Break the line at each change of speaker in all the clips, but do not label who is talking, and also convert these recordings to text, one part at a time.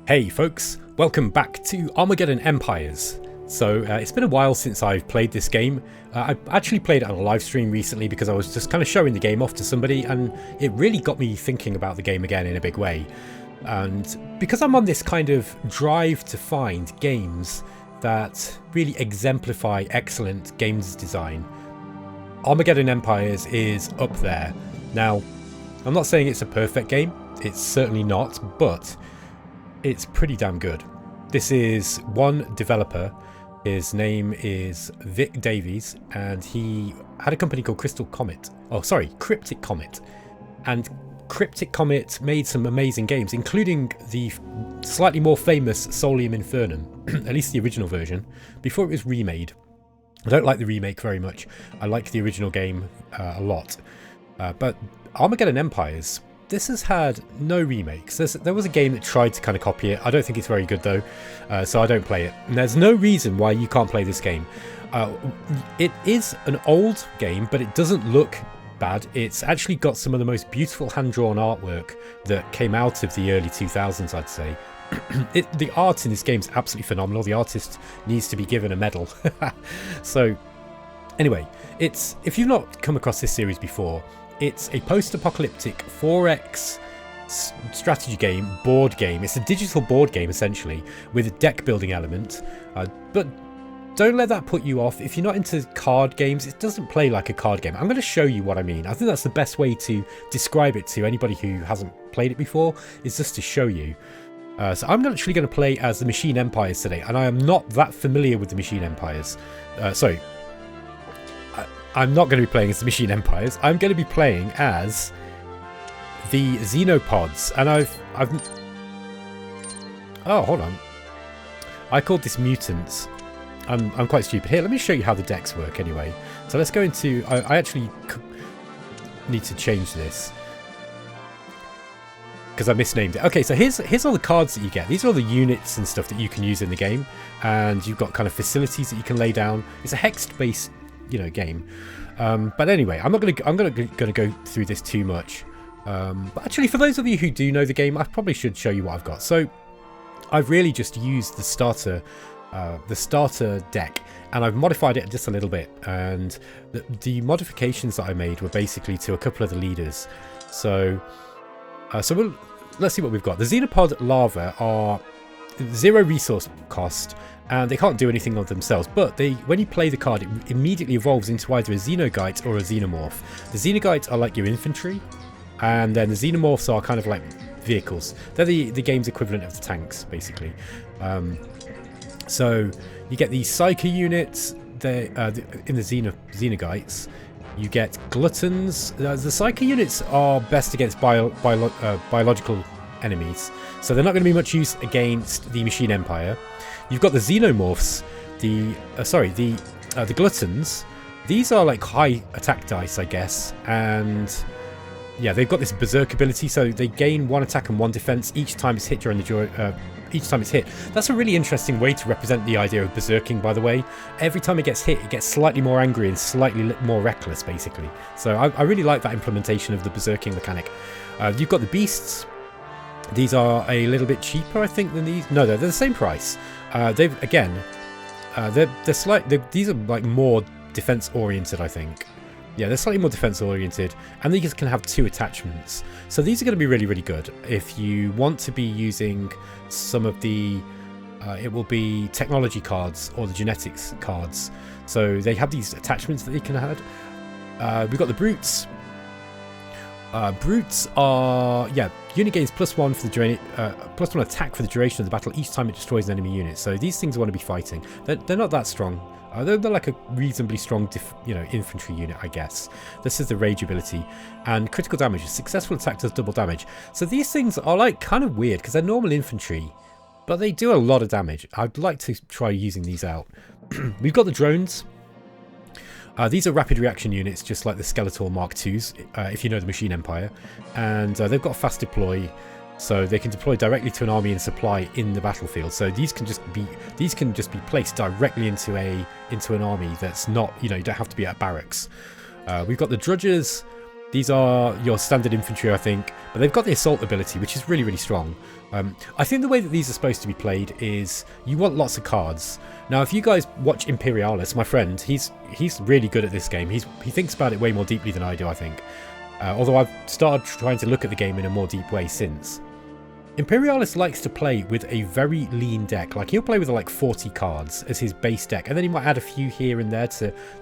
Hey folks, welcome back to Armageddon Empires. So it's been a while since I've played this game. I actually played it on a live stream recently because I was just kind of showing the game off to somebody, and it really got me thinking about the game again in a big way. And because I'm on this kind of drive to find games that really exemplify excellent games design, Armageddon Empires is up there. Now, I'm not saying it's a perfect game, it's certainly not, but it's pretty damn good. This is one developer. His name is Vic Davies, and he had a company called Cryptic Comet. And Cryptic Comet made some amazing games, including the slightly more famous Solium Infernum, at least the original version, before it was remade. I don't like the remake very much. I like the original game a lot. But Armageddon Empires, this has had no remakes. There was a game that tried to kind of copy it. I don't think it's very good though, so I don't play it. And there's no reason why you can't play this game. It is an old game, but it doesn't look bad. It's actually got some of the most beautiful hand-drawn artwork that came out of the early 2000s, I'd say. The art in this game is absolutely phenomenal. The artist needs to be given a medal. So anyway, if you've not come across this series before, it's a post-apocalyptic 4X strategy game, board game. It's a digital board game essentially with a deck building element, but don't let that put you off. If you're not into card games, it doesn't play like a card game. I'm going to show you what I mean. I think that's the best way to describe it to anybody who hasn't played it before, is just to show you. So I'm actually going to play as the Machine Empires today, and I am not that familiar with the Machine Empires. I'm not going to be playing as the Machine Empires. I'm going to be playing as the Xenopods, and oh, hold on. I called this mutants. I'm quite stupid. Here, let me show you how the decks work anyway. So let's go into... I actually need to change this because I misnamed it. Okay, so here's all the cards that you get. These are all the units and stuff that you can use in the game, and you've got kind of facilities that you can lay down. It's a hex-based, game. But anyway, I'm going to go through this too much. But actually, for those of you who do know the game, I probably should show you what I've got. So I've really just used the starter deck, and I've modified it just a little bit. And the modifications that I made were basically to a couple of the leaders. So let's see what we've got. The Xenopod larvae are 0 resource cost, and they can't do anything of themselves, but when you play the card, it immediately evolves into either a Xenogite or a Xenomorph. The Xenogites are like your infantry, and then the Xenomorphs are kind of like vehicles. They're the game's equivalent of the tanks, basically. So you get these Psyker units in the Xenogites. You get Gluttons. The Psyker units are best against biological enemies, so they're not going to be much use against the Machine Empire. You've got the Xenomorphs, the Gluttons. These are like high attack dice, I guess, and yeah, they've got this berserk ability, so they gain 1 attack and 1 defense each time it's hit during each time it's hit. That's a really interesting way to represent the idea of berserking, by the way. Every time it gets hit, it gets slightly more angry and slightly more reckless, basically. So I really like that implementation of the berserking mechanic. You've got the beasts. These are a little bit cheaper, I think, than these. No, they're the same price. They're these are like more defense oriented, I think. Yeah, they're slightly more defense oriented, and these can have 2 attachments. So these are going to be really, really good if you want to be using some of the it will be technology cards or the genetics cards. So they have these attachments that they can add. We've got the brutes. Brutes are, unit gains +1 for the +1 attack for the duration of the battle each time it destroys an enemy unit. So these things want to be fighting. They're not that strong. They're like a reasonably strong infantry unit, I guess. This is the rage ability. And critical damage. A successful attack does double damage. So these things are like kind of weird because they're normal infantry, but they do a lot of damage. I'd like to try using these out. We've got the drones. These are rapid reaction units, just like the Skeletor Mark IIs, if you know the Machine Empire. And they've got fast deploy, so they can deploy directly to an army and supply in the battlefield. So these can just be placed directly into an army that's not, you don't have to be at barracks. We've got the drudges. These are your standard infantry, I think, but they've got the assault ability, which is really, really strong. I think the way that these are supposed to be played is you want lots of cards. Now, if you guys watch Imperialis, my friend, he's really good at this game. He thinks about it way more deeply than I do, I think. Although I've started trying to look at the game in a more deep way since. Imperialis likes to play with a very lean deck. Like, he'll play with like 40 cards as his base deck, and then he might add a few here and there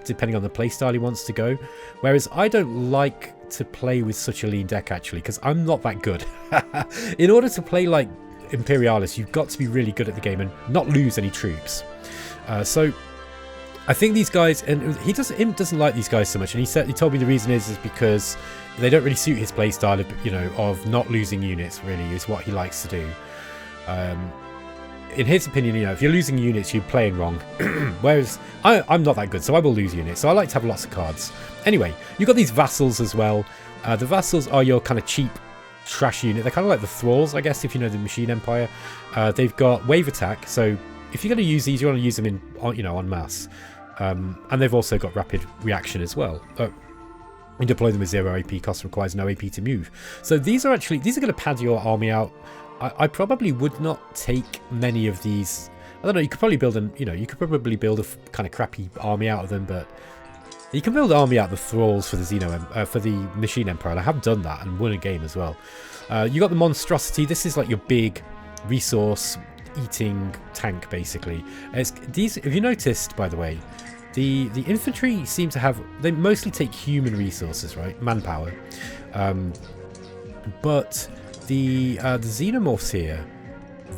depending on the playstyle he wants to go. Whereas I don't like to play with such a lean deck, actually, because I'm not that good. In order to play like Imperialis, you've got to be really good at the game and not lose any troops. So I think these guys, and Im doesn't like these guys so much, and he told me the reason is because they don't really suit his playstyle of, of not losing units. Really, is what he likes to do. In his opinion, if you're losing units, you're playing wrong. Whereas I'm not that good, so I will lose units. So I like to have lots of cards. Anyway, you've got these vassals as well. The vassals are your kind of cheap trash unit. They're kind of like the thralls, I guess, if you know the Machine Empire. They've got wave attack, so if you're going to use these, you want to use them en masse. And they've also got rapid reaction as well. You deploy them with 0 AP cost, requires no AP to move. So these are going to pad your army out. I probably would not take many of these. I don't know, you could probably build you could probably build a kind of crappy army out of them, but you can build an army out of the thralls for the for the Machine Empire, and I have done that and won a game as well. You got the monstrosity. This is like your big resource eating tank, basically. If you noticed, by the way, the infantry seem to have, they mostly take human resources, right? Manpower. But the xenomorphs here,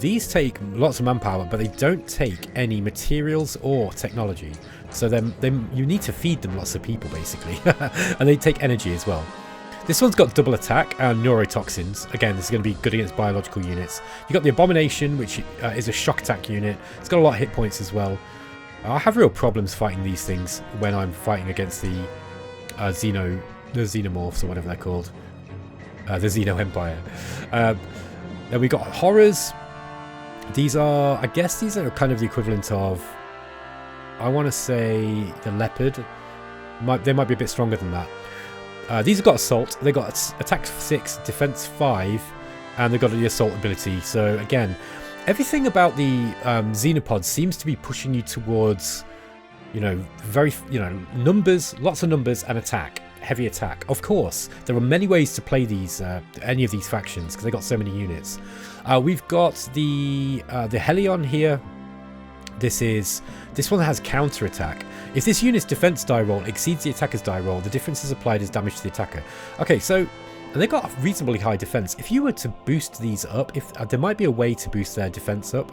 these take lots of manpower, but they don't take any materials or technology. So you need to feed them lots of people, basically. And they take energy as well. This one's got double attack and neurotoxins. Again, this is going to be good against biological units. You've got the Abomination, which is a shock attack unit. It's got a lot of hit points as well. I have real problems fighting these things when I'm fighting against the xenomorphs, or whatever they're called. The Xeno Empire. Then we got horrors. I guess these are kind of the equivalent of, I want to say, the leopard. They might be a bit stronger than that. These have got assault. They got attack 6, defense 5, and they've got the assault ability. So again, everything about the Xenopods seems to be pushing you towards, numbers, lots of numbers, and attack, heavy attack. Of course, there are many ways to play these, any of these factions, because they got so many units. We've got the Helion here. This one has counter attack. If this unit's defense die roll exceeds the attacker's die roll, the difference is applied as damage to the attacker. Okay, so, and they've got a reasonably high defense. If you were to boost these up, there might be a way to boost their defense up.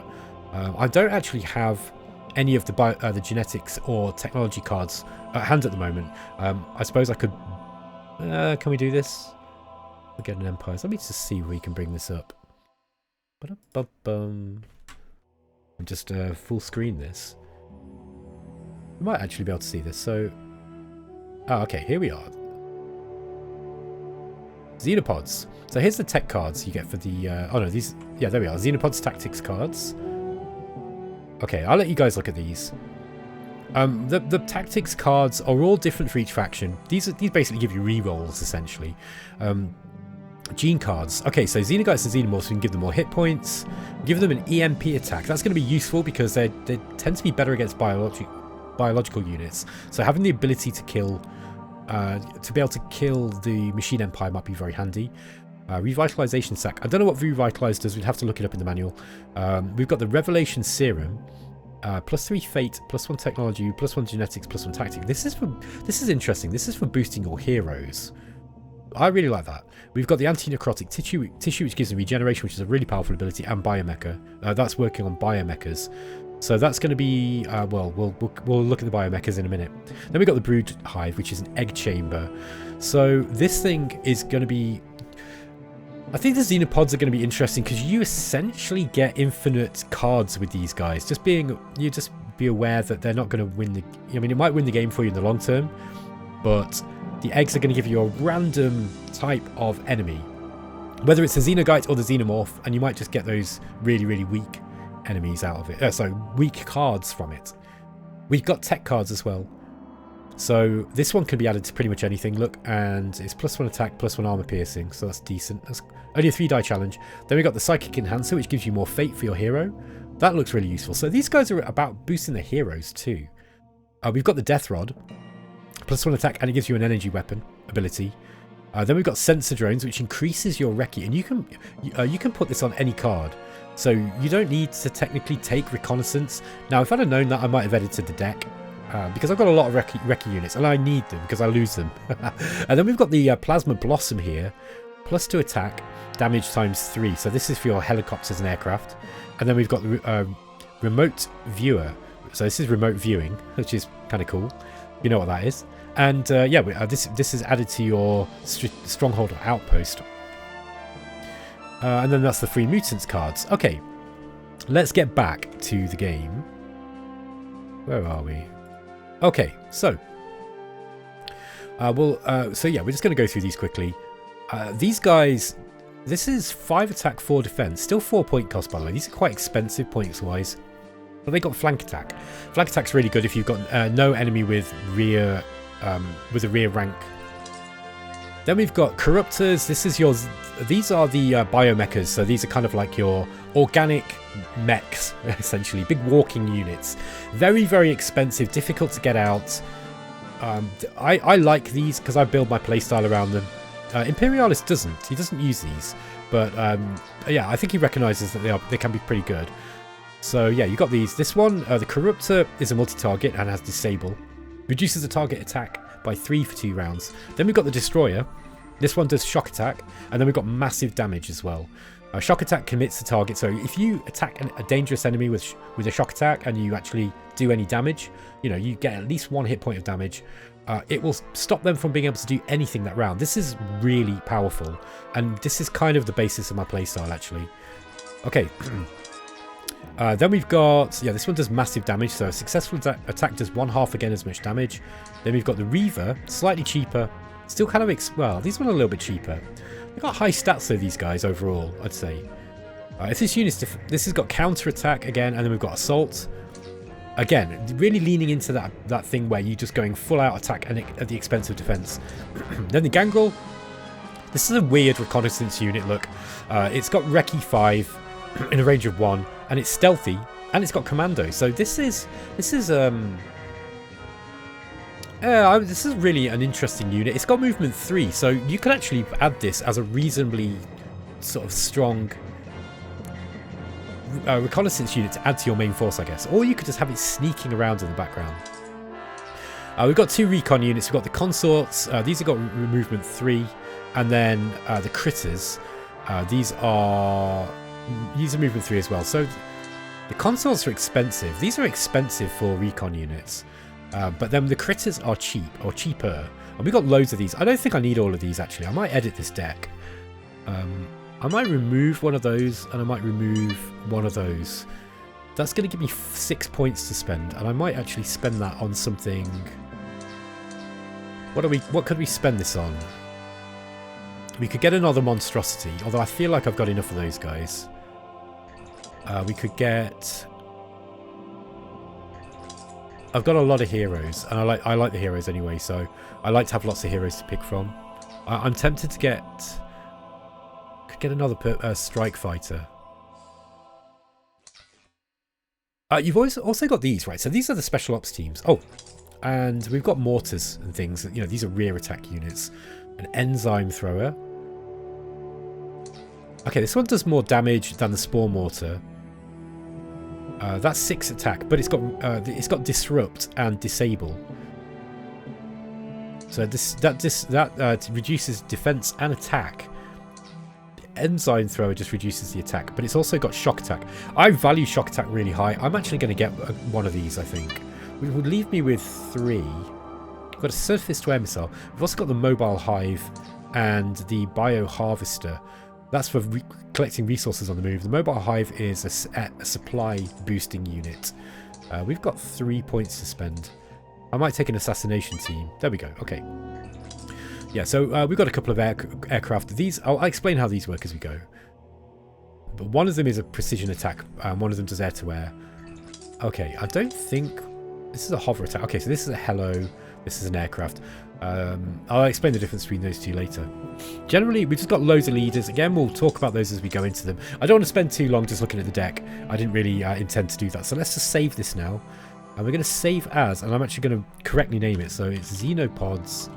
I don't actually have any of the genetics or technology cards at hand at the moment. I suppose I could. Can we do this? Armageddon Empires. Let me just see if we can bring this up. And just full screen this. We might actually be able to see this. So, okay, here we are. Xenopods. So here's the tech cards you get for the. There we are. Xenopods tactics cards. Okay, I'll let you guys look at these. The tactics cards are all different for each faction. These basically give you rerolls essentially. Gene cards. Okay, so Xenogites and Xenomorphs, we can give them more hit points. Give them an EMP attack. That's going to be useful because they tend to be better against biological units. So having the ability to kill, to be able to kill the Machine Empire might be very handy. Revitalization sac. I don't know what Revitalize does. We'd have to look it up in the manual. We've got the Revelation Serum. +3 fate, +1 technology, +1 genetics, +1 tactic. This is interesting. This is for boosting your heroes. I really like that. We've got the anti-necrotic tissue, which gives them regeneration, which is a really powerful ability, and biomecha. That's working on biomechas. So that's going to be, we'll look at the biomechas in a minute. Then we've got the brood hive, which is an egg chamber. So this thing is going to be, I think the Xenopods are going to be interesting because you essentially get infinite cards with these guys. Just be aware that they're not going to win it might win the game for you in the long term, but the eggs are going to give you a random type of enemy, whether it's the Xenogite or the Xenomorph, and you might just get those really, really weak enemies out of it. Weak cards from it. We've got tech cards as well. So this one can be added to pretty much anything. Look, and it's +1 attack, +1 armor piercing. So that's decent. That's only a 3-die challenge. Then we got the Psychic Enhancer, which gives you more fate for your hero. That looks really useful. So these guys are about boosting the heroes too. We've got the Death Rod, +1 attack, and it gives you an energy weapon ability. Then we've got Sensor Drones, which increases your recce, and you can put this on any card. So you don't need to technically take Reconnaissance. Now, if I'd have known that, I might have edited the deck. Because I've got a lot of recce units, and I need them because I lose them. And then we've got the Plasma Blossom here, +2 attack, damage ×3. So this is for your helicopters and aircraft. And then we've got the Remote Viewer. So this is remote viewing, which is kind of cool. You know what that is. And yeah, this is added to your Stronghold or Outpost. And then that's the free Mutants cards. Okay, let's get back to the game. Where are we? Okay, so so yeah, we're just going to go through these quickly. These guys, this is 5 attack, 4 defense, still 4 point cost by the way. These are quite expensive points wise, but they got flank attack. Flank attack's really good if you've got no enemy with a rear rank. Then we've got Corruptors. These are the biomechas, so these are kind of like your organic mechs, essentially, big walking units. Very, very expensive, difficult to get out. I like these because I build my playstyle around them. Imperialis doesn't. He doesn't use these, but yeah, I think he recognises that they can be pretty good. So yeah, you got these. This one, the Corruptor, is a multi-target and has Disable. Reduces the target attack by 3 for 2 rounds. Then we've got the Destroyer. This one does shock attack, and then we've got massive damage as well. Shock attack commits the target, so if you attack a dangerous enemy with a shock attack and you actually do any damage, you know, you get at least 1 hit point of damage. It will stop them from being able to do anything that round. This is really powerful, and this is kind of the basis of my playstyle actually. Okay. Then we've got, yeah, this one does massive damage, so a successful attack does 1/2 again as much damage. Then we've got the Reaver, slightly cheaper, still kind of, well, these ones are a little bit cheaper. They've got high stats though, these guys, overall, I'd say. If this unit's this has got counter attack again, and then we've got assault. Again, really leaning into that thing where you're just going full out attack and at the expense of defense. Then the Gangrel. This is a weird reconnaissance unit, look. It's got Recce 5 in a range of 1, and it's stealthy, and it's got commando. So this is really an interesting unit. It's got movement 3, so you can actually add this as a reasonably sort of strong reconnaissance unit to add to your main force, I guess. Or you could just have it sneaking around in the background. We've got 2 recon units. We've got the Consorts. These have got movement 3, and then the Critters. These are movement 3 as well. So the Consorts are expensive. These are expensive for recon units. But then the Critters are cheap, or cheaper. And we've got loads of these. I don't think I need all of these, actually. I might edit this deck. I might remove one of those, and I might remove one of those. That's going to give me 6 points to spend, and I might actually spend that on something. What could we spend this on? We could get another monstrosity, although I feel like I've got enough of those guys. We could get. I've got a lot of heroes, and I like the heroes anyway, so I like to have lots of heroes to pick from. I'm tempted to get another strike fighter. You've also got these, right? So these are the special ops teams. Oh, and we've got mortars and things. You know, these are rear attack units. An enzyme thrower. Okay, this one does more damage than the spore mortar. That's 6 attack, but it's got disrupt and disable. So that reduces defense and attack. Enzyme thrower just reduces the attack, but it's also got shock attack. I value shock attack really high. I'm actually going to get one of these, I think, which would leave me with 3. We've got a surface to air missile. We've also got the mobile hive and the bio harvester. That's for collecting resources on the move. The mobile hive is a supply boosting unit. We've got 3 points to spend. I might take an assassination team. There we go. Okay. Yeah, so we've got a couple of aircraft. These, I'll explain how these work as we go. But one of them is a precision attack, and one of them does air-to-air. Okay, I don't think... This is a hover attack. Okay, so this is a hello. This is an aircraft. I'll explain the difference between those two later. Generally, we've just got loads of leaders. Again, we'll talk about those as we go into them. I don't want to spend too long just looking at the deck. I didn't really intend to do that. So let's just save this now. And we're going to save as, and I'm actually going to correctly name it. So it's Xenopods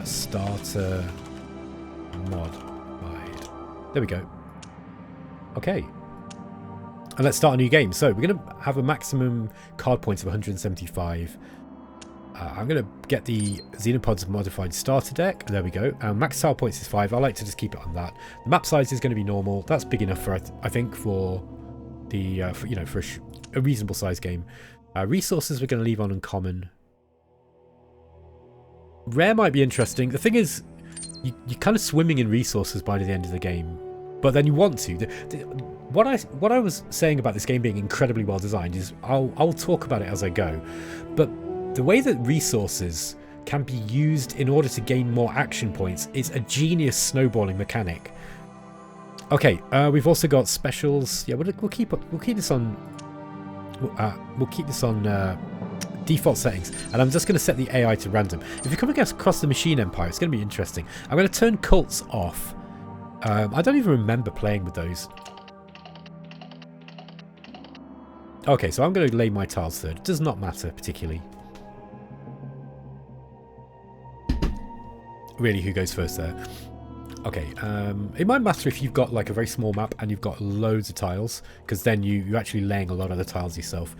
starter modified. There we go. Okay. And let's start a new game. So we're going to have a maximum card points of 175. I'm going to get the Xenopods modified starter deck. There we go. Max tile points is 5. I like to just keep it on that. The map size is going to be normal. That's big enough for, I think, for the for a reasonable size game. Resources we're going to leave on uncommon. Rare might be interesting. The thing is, you're kind of swimming in resources by the end of the game, but then you want to. What I was saying about this game being incredibly well designed is I'll talk about it as I go, but the way that resources can be used in order to gain more action points is a genius snowballing mechanic. Okay, we've also got specials. Yeah, we'll keep this on. We'll keep this on default settings, and I'm just going to set the AI to random. If you come across the Machine Empire, it's going to be interesting. I'm going to turn cults off. I don't even remember playing with those. Okay, so I'm going to lay my tiles third. It does not matter particularly. Really, who goes first there? Okay, it might matter if you've got like a very small map and you've got loads of tiles, because then you're actually laying a lot of the tiles yourself.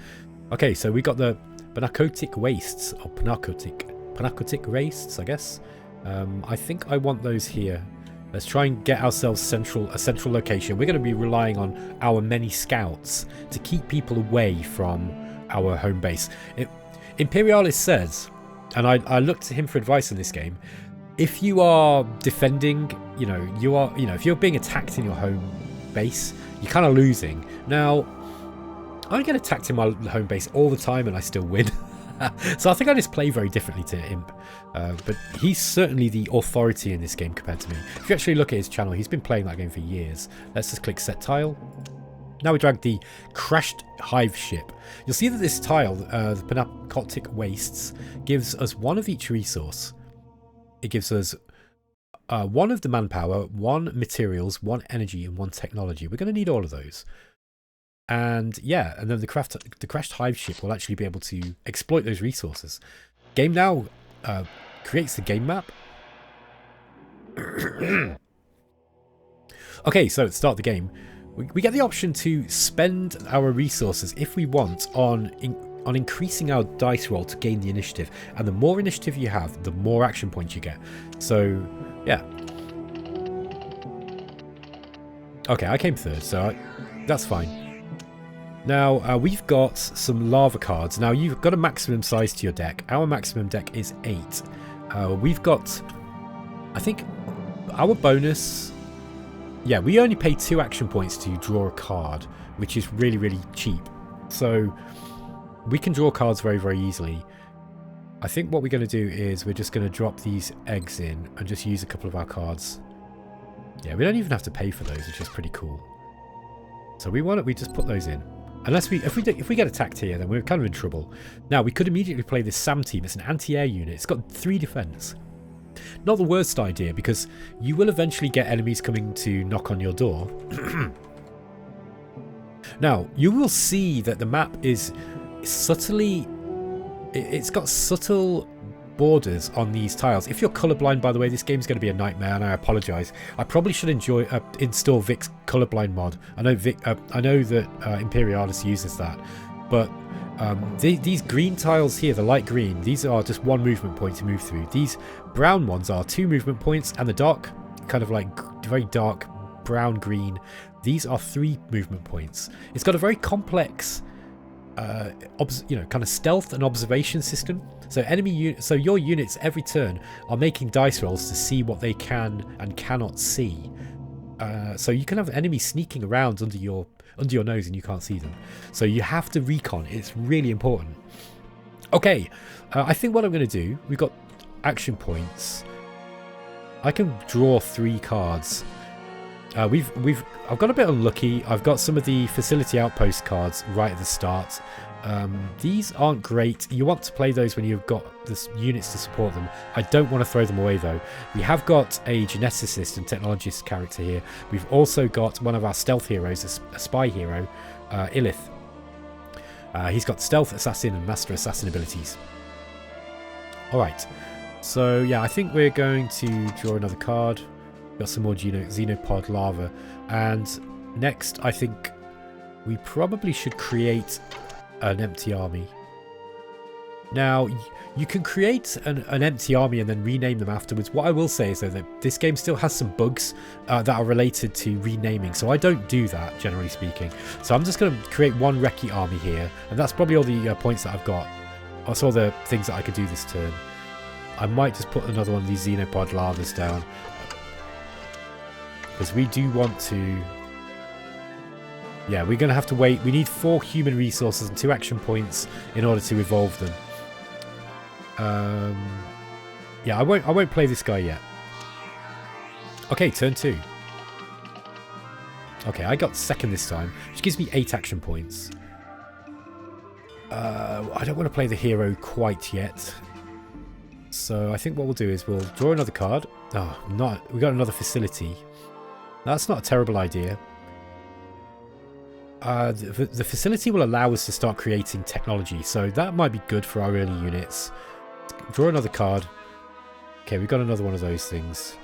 Okay, so we got the Panacotic Wastes, or Panacotic Wastes, I guess. I think I want those here. Let's try and get ourselves a central location. We're going to be relying on our many scouts to keep people away from our home base. Imperialis says, and I looked to him for advice in this game, if you are defending, if you're being attacked in your home base, you're kind of losing. Now, I get attacked in my home base all the time and I still win. So I think I just play very differently to Imp. But he's certainly the authority in this game compared to me. If you actually look at his channel, he's been playing that game for years. Let's just click set tile. Now we drag the crashed hive ship. You'll see that this tile, the Panacotic Wastes, gives us one of each resource. It gives us one of the manpower, one materials, one energy, and one technology. We're going to need all of those. And yeah, and then the crashed hive ship will actually be able to exploit those resources. Game now creates the game map. Okay, so to start the game, we get the option to spend our resources if we want on increasing our dice roll to gain the initiative. And the more initiative you have, the more action points you get. So yeah. Okay, I came third, so that's fine. Now, we've got some lava cards. Now, you've got a maximum size to your deck. Our maximum deck is 8. We've got, I think, our bonus... Yeah, we only pay 2 action points to draw a card, which is really, really cheap. So, we can draw cards very, very easily. I think what we're going to do is we're just going to drop these eggs in and just use a couple of our cards. Yeah, we don't even have to pay for those, which is pretty cool. So we just put those in. Unless if we get attacked here, then we're kind of in trouble. Now, we could immediately play this SAM team. It's an anti-air unit. It's got 3 defense. Not the worst idea, because you will eventually get enemies coming to knock on your door. Now, you will see that the map is subtly... It's got subtle borders on these tiles. If you're colorblind, by the way, this game's going to be a nightmare, and I apologize. I probably should install Vic's colorblind mod. I know that Imperialis uses that, but these green tiles here, the light green, these are just 1 movement point to move through. These brown ones are 2 movement points, and the dark, kind of like very dark brown green, these are 3 movement points. It's got a very complex kind of stealth and observation system. So your units every turn are making dice rolls to see what they can and cannot see. So you can have enemies sneaking around under your nose and you can't see them. So you have to recon. It's really important. Okay, I think what I'm going to do, we've got action points. I can draw 3 cards. I've got a bit unlucky. I've got some of the facility outpost cards right at the start. These aren't great. You want to play those when you've got the units to support them. I don't want to throw them away though. We have got a geneticist and technologist character here. We've also got one of our stealth heroes, a spy hero, Illith. He's got stealth, assassin, and master assassin abilities. Alright, so yeah, I think we're going to draw another card. Got some more Xenopod lava. And next, I think we probably should create an empty army. Now, you can create an empty army and then rename them afterwards. What I will say is though, that this game still has some bugs that are related to renaming. So I don't do that, generally speaking. So I'm just going to create one Recce army here. And that's probably all the points that I've got. That's all the things that I could do this turn. I might just put another one of these Xenopod lavas down. Because we do want to... Yeah, we're going to have to wait. We need 4 human resources and 2 action points in order to evolve them. Yeah, I won't play this guy yet. Okay, turn 2. Okay, I got second this time, which gives me 8 action points. I don't want to play the hero quite yet. So I think what we'll do is we'll draw another card. Oh, we got another facility. That's not a terrible idea. The facility will allow us to start creating technology, so that might be good for our early units. Draw another card. Okay, we've got another one of those things.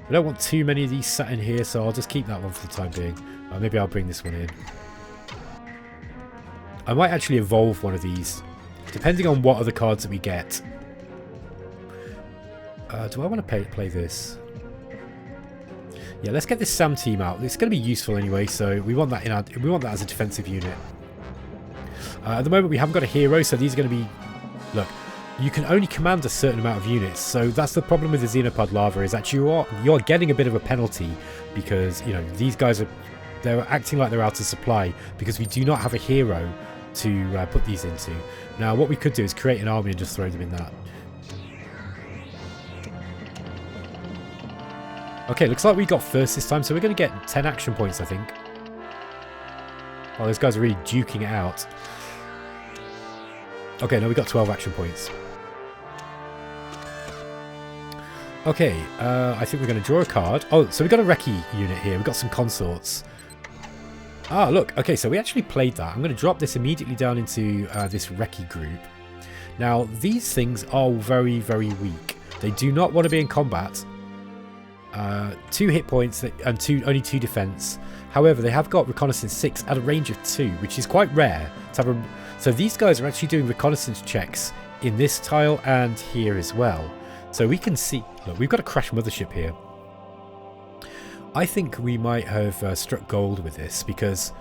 I don't want too many of these sat in here, so I'll just keep that one for the time being. Maybe I'll bring this one in. I might actually evolve one of these, depending on what other cards that we get. Do I want to play this? Yeah, let's get this SAM team out. It's going to be useful anyway, so we want that we want that as a defensive unit. At the moment, we haven't got a hero, so these are going to be... Look, you can only command a certain amount of units, so that's the problem with the Xenopod lava, is that you're getting a bit of a penalty because, you know, these guys they're acting like they're out of supply because we do not have a hero to put these into. Now, what we could do is create an army and just throw them in that. Okay, looks like we got first this time, so we're going to get 10 action points, I think. Oh, those guys are really duking it out. Okay, no, we got 12 action points. Okay, I think we're going to draw a card. Oh, so we've got a Recce unit here. We've got some consorts. Ah, look. Okay, so we actually played that. I'm going to drop this immediately down into this Recce group. Now, these things are very, very weak. They do not want to be in combat. 2 hit points and only 2 defense. However, they have got reconnaissance 6 at a range of 2, which is quite rare to have. So these guys are actually doing reconnaissance checks in this tile and here as well. So we can see. Look, we've got a crash mothership here. I think we might have struck gold with this because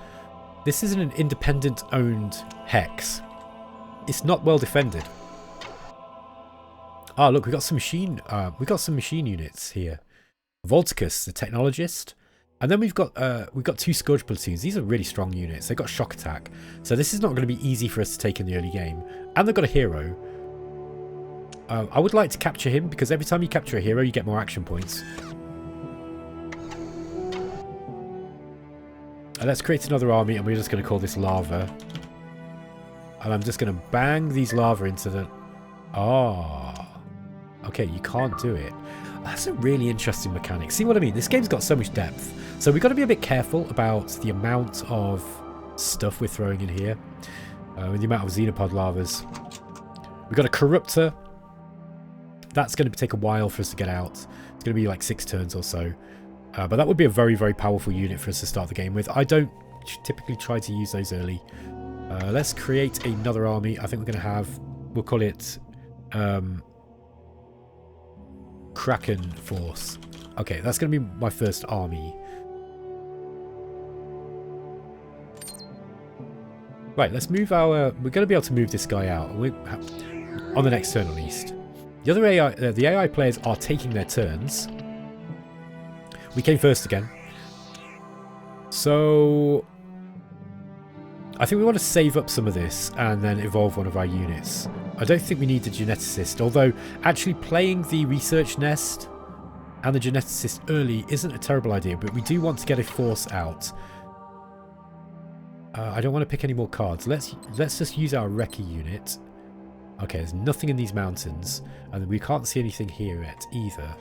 this isn't an independent-owned hex. It's not well defended. Ah, look, we got some machine. We got some machine units here. Volticus, the technologist, and then we've got 2 Scourge platoons. These are really strong units. They've got shock attack, so this is not going to be easy for us to take in the early game. And they've got a hero. I would like to capture him because every time you capture a hero, you get more action points. Let's create another army, and we're just going to call this lava. And I'm just going to bang these lava into the... Ah, okay, you can't do it. That's a really interesting mechanic. See what I mean? This game's got so much depth. So we've got to be a bit careful about the amount of stuff we're throwing in here. With the amount of Xenopod lavas. We've got a Corruptor. That's going to take a while for us to get out. It's going to be like 6 turns or so. But that would be a very, very powerful unit for us to start the game with. I don't typically try to use those early. Let's create another army. I think we're going to have... We'll call it... Kraken Force. Okay, that's going to be my first army. Right, let's move our... We're going to be able to move this guy out. On the next turn, at least. The other AI... the AI players are taking their turns. We came first again. So... I think we want to save up some of this and then evolve one of our units. I don't think we need the geneticist, although actually playing the research nest and the geneticist early isn't a terrible idea, but we do want to get a force out. I don't want to pick any more cards. Let's just use our recce unit. Okay, there's nothing in these mountains, and we can't see anything here yet either.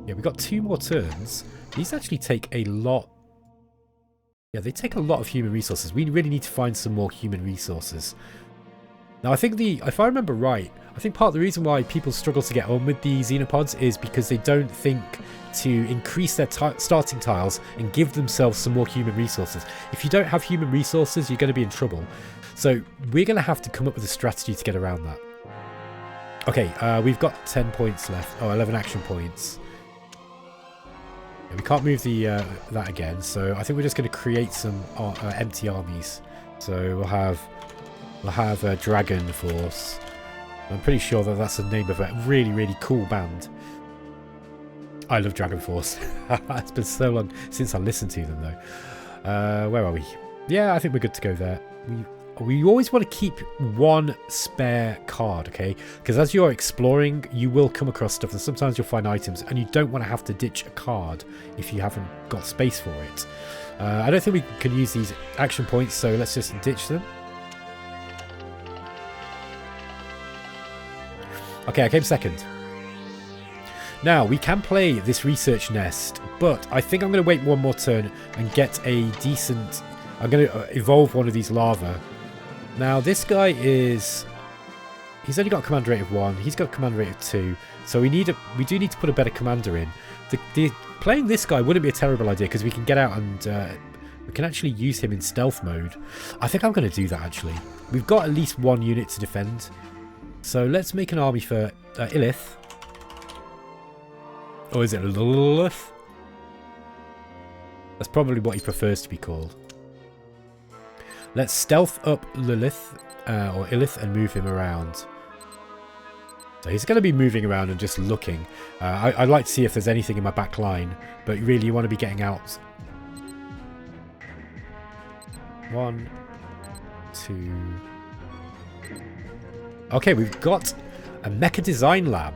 Yeah, we've got 2 more turns. These actually take a lot. Yeah, they take a lot of human resources. We really need to find some more human resources. Now, I think if I remember right, I think part of the reason why people struggle to get on with the Xenopods is because they don't think to increase their starting tiles and give themselves some more human resources. If you don't have human resources, you're going to be in trouble. So we're going to have to come up with a strategy to get around that. Okay, we've got 10 points left. Oh, 11 action points. Yeah, we can't move the that again, so I think we're just going to create some empty armies. So we'll have a Dragon Force. I'm pretty sure that that's the name of a really, really cool band. I love Dragon Force. It's been so long since I listened to them, though. Where are we? Yeah, I think we're good to go there. We always want to keep 1 spare card, okay? Because as you're exploring, you will come across stuff, and sometimes you'll find items, and you don't want to have to ditch a card if you haven't got space for it. I don't think we can use these action points, so let's just ditch them. Okay, I came second. Now, we can play this research nest, but I think I'm going to wait 1 more turn and get a decent... I'm going to evolve one of these larvae. Now, this guy is... He's only got a command rate of 1. He's got a command rate of 2. So we do need to put a better commander in. Playing this guy wouldn't be a terrible idea because we can get out and... we can actually use him in stealth mode. I think I'm going to do that, actually. We've got at least 1 unit to defend. So let's make an army for Illith. Or is it Lilith? That's probably what he prefers to be called. Let's stealth up Lilith, or Illith, and move him around. So he's going to be moving around and just looking. I'd like to see if there's anything in my back line, but really you want to be getting out. 1, 2... Okay, we've got a mecha design lab.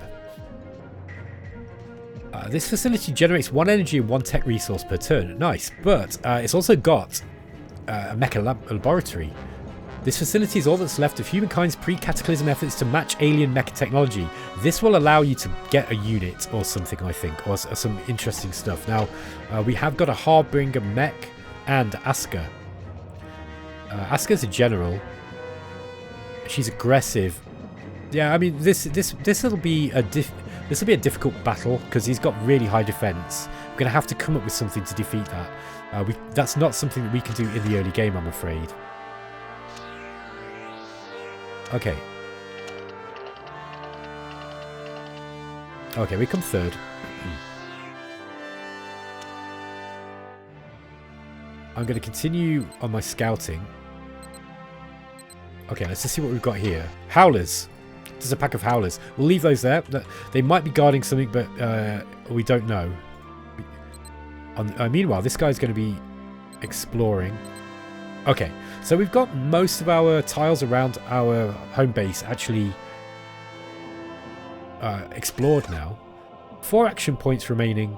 This facility generates 1 energy and 1 tech resource per turn. Nice, but it's also got a mecha laboratory. This facility is all that's left of humankind's pre-cataclysm efforts to match alien mecha technology. This will allow you to get a unit or something, I think, or some interesting stuff. Now, we have got a Harbinger mech and Asuka. Asuka's a general. She's aggressive. Yeah, I mean this will be a difficult battle because he's got really high defense. We're going to have to come up with something to defeat that. That's not something that we can do in the early game, I'm afraid. Okay. Okay, we come third. I'm going to continue on my scouting. Okay, let's just see what we've got here. Howlers. There's a pack of howlers. We'll leave those there. They might be guarding something, but we don't know. Meanwhile, this guy's going to be exploring. Okay, so we've got most of our tiles around our home base actually explored now. 4 action points remaining.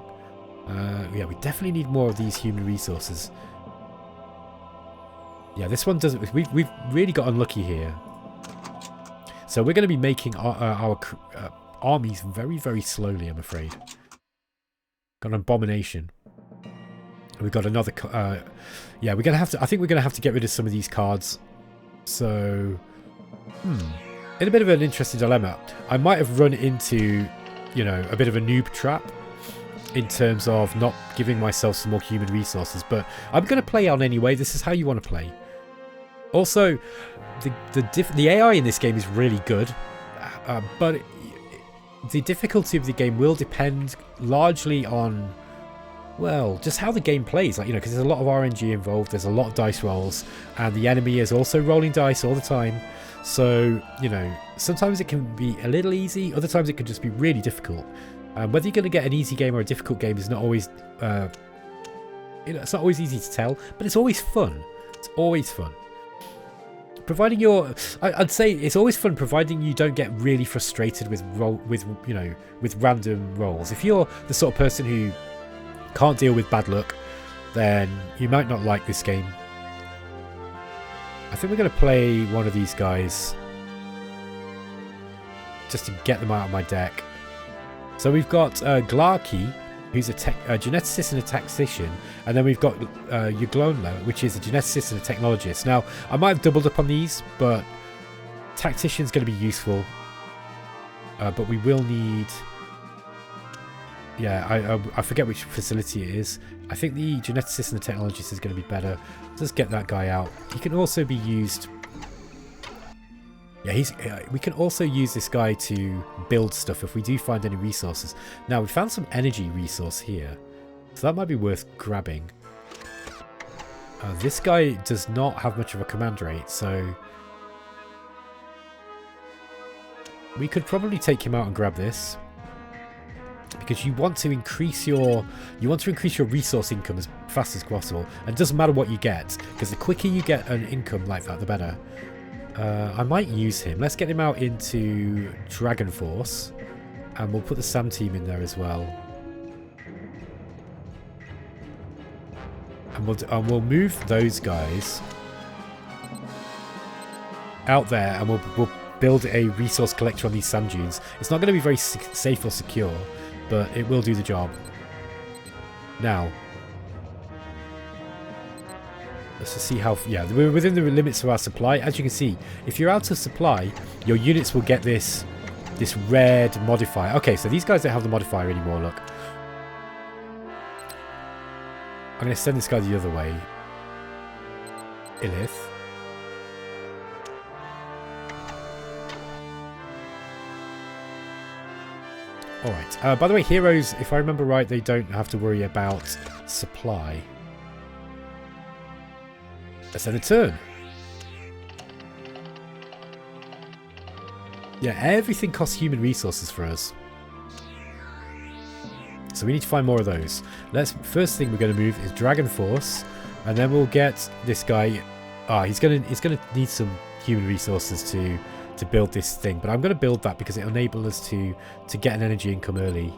Yeah, we definitely need more of these human resources. Yeah, this one doesn't... We've really got unlucky here. So we're going to be making our armies very, very slowly, I'm afraid. Got an abomination. We've got another... yeah, we're going to have to... I think we're going to have to get rid of some of these cards. So... in a bit of an interesting dilemma. I might have run into, you know, a bit of a noob trap in terms of not giving myself some more human resources. But I'm going to play on anyway. This is how you want to play. Also, the AI in this game is really good, but the difficulty of the game will depend largely on, well, just how the game plays. Like, you know, because there's a lot of RNG involved, there's a lot of dice rolls, and the enemy is also rolling dice all the time. So, you know, sometimes it can be a little easy, other times it can just be really difficult. Whether you're going to get an easy game or a difficult game is not always, you know, it's not always easy to tell, but it's always fun. It's always fun. providing I'd say it's always fun, providing you don't get really frustrated with random rolls. If you're the sort of person who can't deal with bad luck, then you might not like this game. I think we're going to play one of these guys just to get them out of my deck. So we've got Glarkey, who's a geneticist and a tactician, and then we've got Uglonla, which is a geneticist and a technologist. Now, I might have doubled up on these, but tactician's going to be useful. But we will need... Yeah, I forget which facility it is. I think the geneticist and the technologist is going to be better. Let's get that guy out. He can also be used... Yeah, we can also use this guy to build stuff if we do find any resources. Now, we found some energy resource here, so that might be worth grabbing. This guy does not have much of a command rate, so we could probably take him out and grab this, because you want to increase your resource income as fast as possible. And it doesn't matter what you get, because the quicker you get an income like that, the better. I might use him. Let's get him out into Dragon Force, and we'll put the SAM team in there as well. And we'll move those guys out there, and we'll build a resource collector on these sand dunes. It's not going to be very safe or secure, but it will do the job. Now, let's just see how... Yeah, we're within the limits of our supply. As you can see, if you're out of supply, your units will get this red modifier. Okay, so these guys don't have the modifier anymore, look. I'm going to send this guy the other way. Illith. Alright, by the way, heroes, if I remember right, they don't have to worry about supply. Let's end a turn. Yeah, everything costs human resources for us. So we need to find more of those. First thing we're going to move is Dragon Force, and then we'll get this guy. He's going to need some human resources to build this thing, but I'm going to build that because it'll enable us to get an energy income early.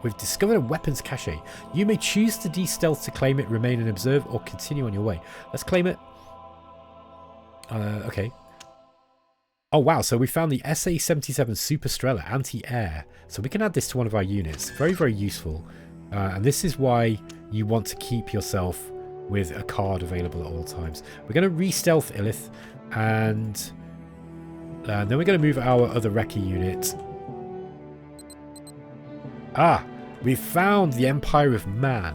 We've discovered a weapons cache. You may choose to de-stealth to claim it, remain and observe, or continue on your way. Let's claim it. Okay. Oh wow, so we found the SA-77 Superstrela anti-air. So we can add this to one of our units. Very, very useful. And this is why you want to keep yourself with a card available at all times. We're going to re-stealth Illith, and then we're going to move our other Recce unit. We found the Empire of Man.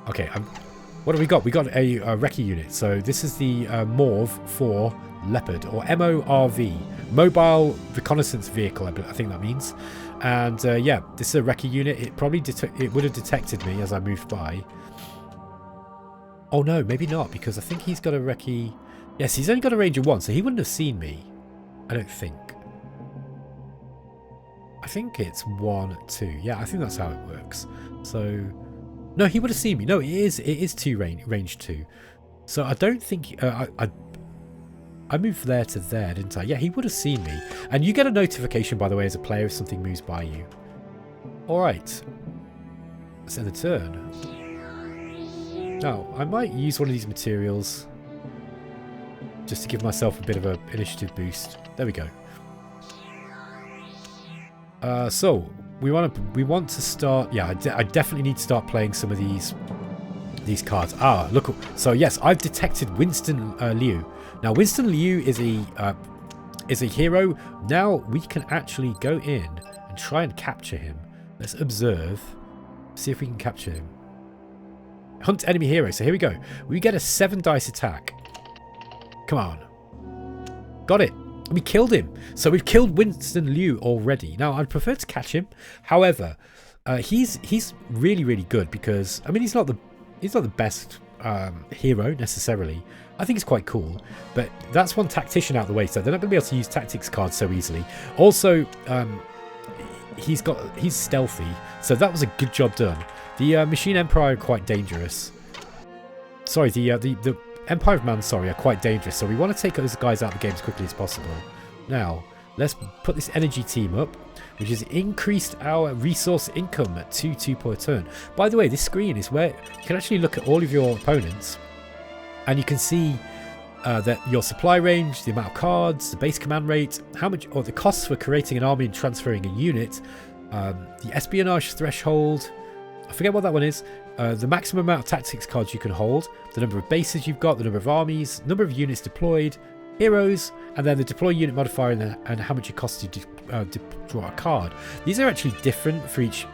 Okay, what have we got? We got a Recce unit. So this is the MORV 4 Leopard, or MORV, Mobile Reconnaissance Vehicle, I think that means. And yeah, this is a Recce unit. It probably would have detected me as I moved by. Oh no, maybe not, because I think he's got a Recce. Yes, he's only got a range of 1, so he wouldn't have seen me. I don't think. I think it's 1, 2. Yeah, I think that's how it works. So, no, he would have seen me. No, it is 2 range 2. So I don't think I moved there to there, didn't I? Yeah, he would have seen me. And you get a notification, by the way, as a player if something moves by you. All right, let's end the turn. Now, I might use one of these materials just to give myself a bit of an initiative boost. There we go. So we want to start. Yeah, I definitely need to start playing some of these cards. Look. So yes, I've detected Winston Liu. Now Winston Liu is a hero. Now we can actually go in and try and capture him. Let's observe. See if we can capture him. Hunt enemy hero. So here we go. We get a 7 dice attack. Come on. Got it. We killed him. So we've killed Winston Liu already. Now I'd prefer to catch him. However, he's really, really good because I mean he's not the best hero necessarily. I think he's quite cool, but that's one tactician out the way, so they're not going to be able to use tactics cards so easily. Also, he's stealthy, so that was a good job done. The Machine Empire are quite dangerous. sorry, the Empire of Man, sorry, are quite dangerous. So we want to take those guys out of the game as quickly as possible. Now, let's put this energy team up, which has increased our resource income at 2 per turn. By the way, this screen is where you can actually look at all of your opponents, and you can see that your supply range, the amount of cards, the base command rate, how much, or the costs for creating an army and transferring a unit, the espionage threshold, I forget what that one is, the maximum amount of tactics cards you can hold, the number of bases you've got, the number of armies, number of units deployed, heroes, and then the deploy unit modifier, and how much it costs you to draw a card. These are actually different for each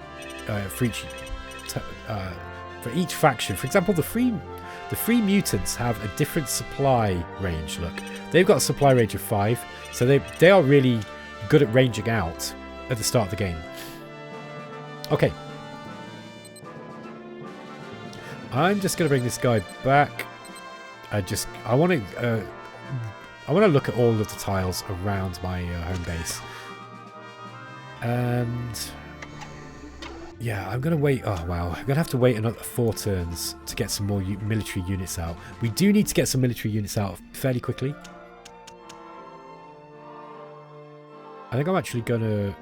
faction. For example, the free mutants have a different supply range. Look, they've got a supply range of 5, so they are really good at ranging out at the start of the game. Okay, I'm just going to bring this guy back. I want to look at all of the tiles around my home base, and yeah, I'm going to wait. Oh wow, I'm going to have to wait another 4 turns to get some more military units out. We do need to get some military units out fairly quickly. I think I'm actually going to...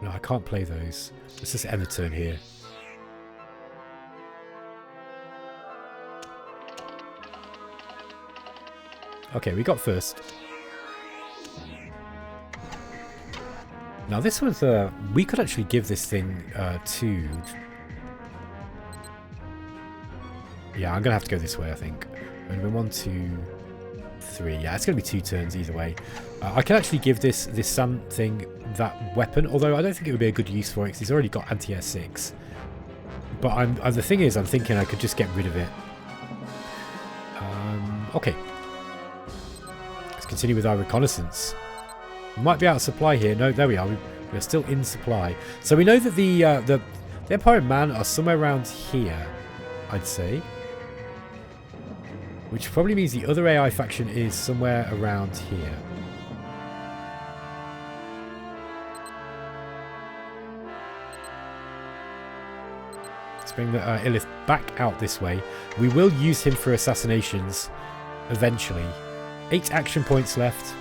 No, I can't play those. Let's just end the turn here. Okay, we got first. Now this was, we could actually give this thing to... Yeah, I'm going to have to go this way, I think. 1, 2, 3. Yeah, it's going to be 2 turns either way. I can actually give this sand thing that weapon, although I don't think it would be a good use for it because he's already got anti-air 6. But the thing is, I'm thinking I could just get rid of it. Okay. Let's continue with our reconnaissance. We might be out of supply here. No, there we are. We're still in supply. So we know that the Empire of Man are somewhere around here, I'd say. Which probably means the other AI faction is somewhere around here. Let's bring the Illith back out this way. We will use him for assassinations eventually. 8 action points left.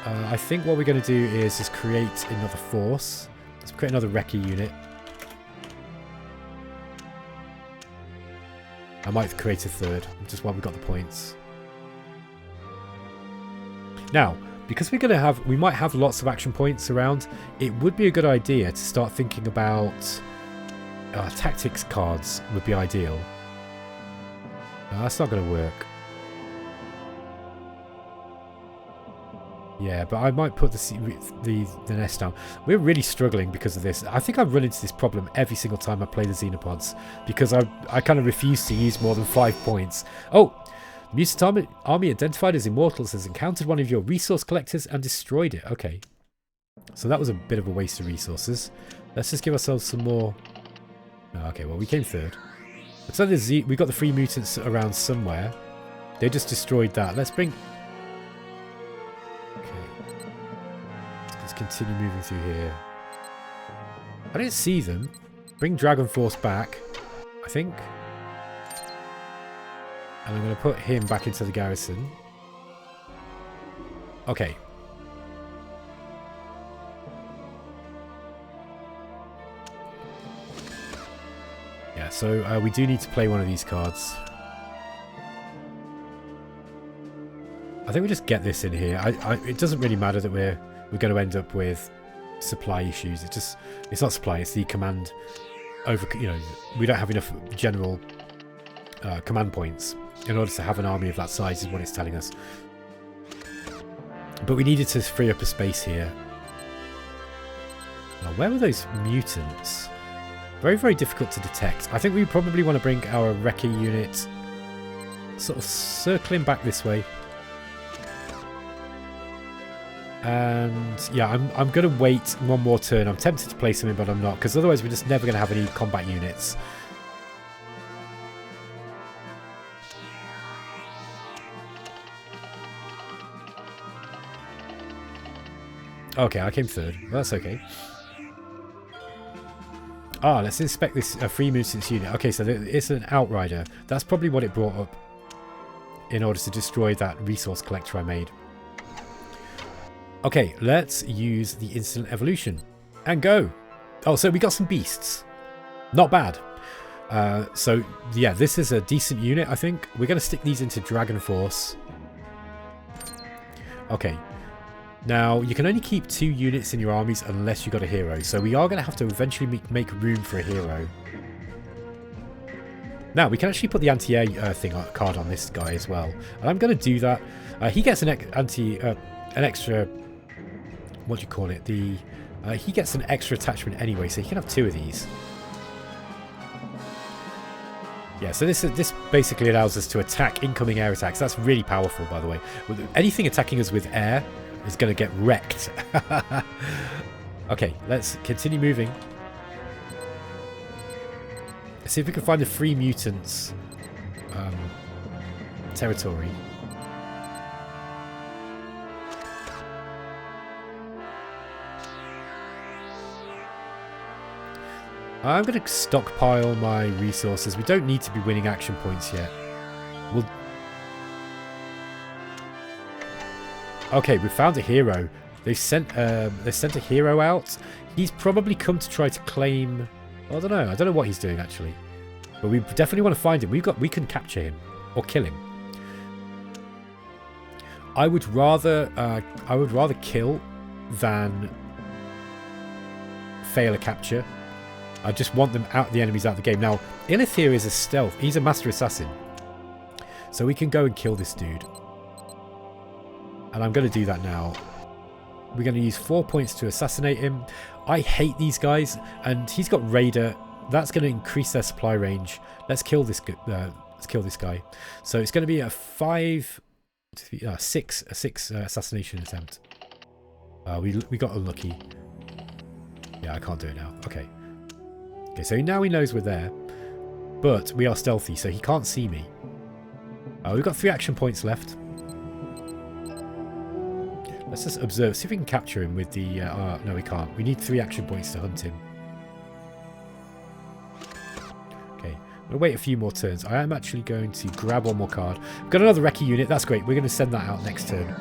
I think what we're going to do is just create another force. Let's create another recce unit. I might create a third, just while we've got the points. Now, because we might have lots of action points around, it would be a good idea to start thinking about tactics cards would be ideal. No, that's not going to work. Yeah, but I might put the nest down. We're really struggling because of this. I think I've run into this problem every single time I play the Xenopods because I kind of refuse to use more than 5 points. Oh, the mutant army identified as immortals has encountered one of your resource collectors and destroyed it. Okay, so that was a bit of a waste of resources. Let's just give ourselves some more. Oh, okay, well we came third. So we got the free mutants around somewhere. They just destroyed that. Let's bring. Continue moving through here. I didn't see them. Bring Dragon Force back, I think. And I'm going to put him back into the garrison. Okay. Yeah, so we do need to play one of these cards. I think we just get this in here. It doesn't really matter that we're going to end up with supply issues. It's not supply, it's the command over, we don't have enough general command points in order to have an army of that size is what it's telling us. But we needed to free up a space here. Now, where were those mutants? Very, very difficult to detect. I think we probably want to bring our recce unit sort of circling back this way. And yeah, I'm going to wait one more turn. I'm tempted to play something, but I'm not, because otherwise we're just never going to have any combat units. Okay, I came third. Well, that's okay. Ah, let's inspect this free mutants unit. Okay, so it's an outrider. That's probably what it brought up in order to destroy that resource collector I made. Okay, let's use the instant evolution and go. Oh, so we got some beasts. Not bad. So yeah, this is a decent unit, I think. We're going to stick these into Dragon Force. Okay. Now, you can only keep 2 units in your armies unless you've got a hero. So we are going to have to eventually make room for a hero. Now, we can actually put the anti-air card on this guy as well. And I'm going to do that. He gets an extra... What do you call it? He gets an extra attachment anyway, so he can have 2 of these. Yeah, so this basically allows us to attack incoming air attacks. That's really powerful, by the way. Anything attacking us with air is going to get wrecked. Okay, let's continue moving. Let's see if we can find the free mutants territory. I'm going to stockpile my resources. We don't need to be winning action points yet. We'll... Okay, we found a hero. They sent a hero out. He's probably come to try to claim... I don't know. I don't know what he's doing actually. But we definitely want to find him. We can capture him or kill him. I would rather kill than fail a capture. I just want them out, the enemies out of the game. Now, Illith here is a stealth. He's a master assassin. So we can go and kill this dude. And I'm going to do that now. We're going to use 4 points to assassinate him. I hate these guys. And he's got Raider. That's going to increase their supply range. Let's kill this guy. So it's going to be a 6 assassination attempt. We got unlucky. Yeah, I can't do it now. Okay. Okay, so now he knows we're there, but we are stealthy, so he can't see me. We've got 3 action points left. Let's just observe, see if we can capture him with the... no, we can't. We need 3 action points to hunt him. Okay, I'm going to wait a few more turns. I am actually going to grab one more card. We've got another Recce unit, that's great. We're going to send that out next turn.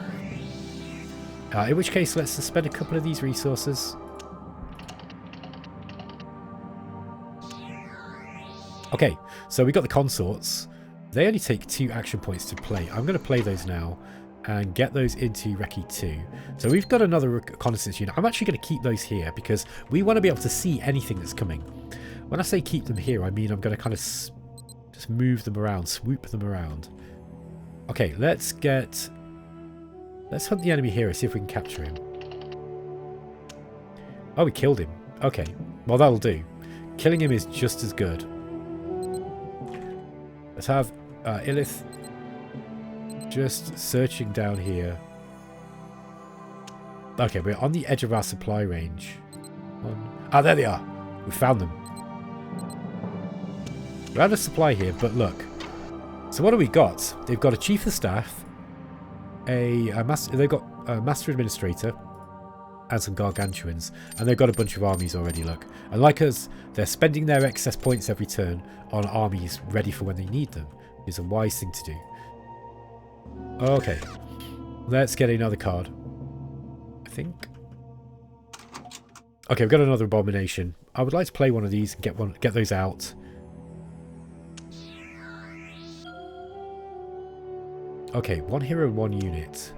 In which case, let's spend a couple of these resources. Okay, so we got the consorts. They only take 2 action points to play. I'm going to play those now and get those into Recce 2. So we've got another reconnaissance unit. I'm actually going to keep those here because we want to be able to see anything that's coming. When I say keep them here, I mean I'm going to kind of just move them around, swoop them around. Okay, let's hunt the enemy hero, see if we can capture him. Oh, we killed him. Okay, well that'll do. Killing him is just as good. Let's have Illith just searching down here. Okay, we're on the edge of our supply range. Ah, there they are. We found them. We're out of supply here, but look. So what do we got? They've got a chief of staff, they've got a master administrator, and some gargantuans, and they've got a bunch of armies already. Look, and like us, they're spending their excess points every turn on armies ready for when they need them. It's a wise thing to do. Okay, let's get another card, I think. Okay, we've got another abomination. I would like to play one of these and get those out. Okay, 1 hero, 1 unit.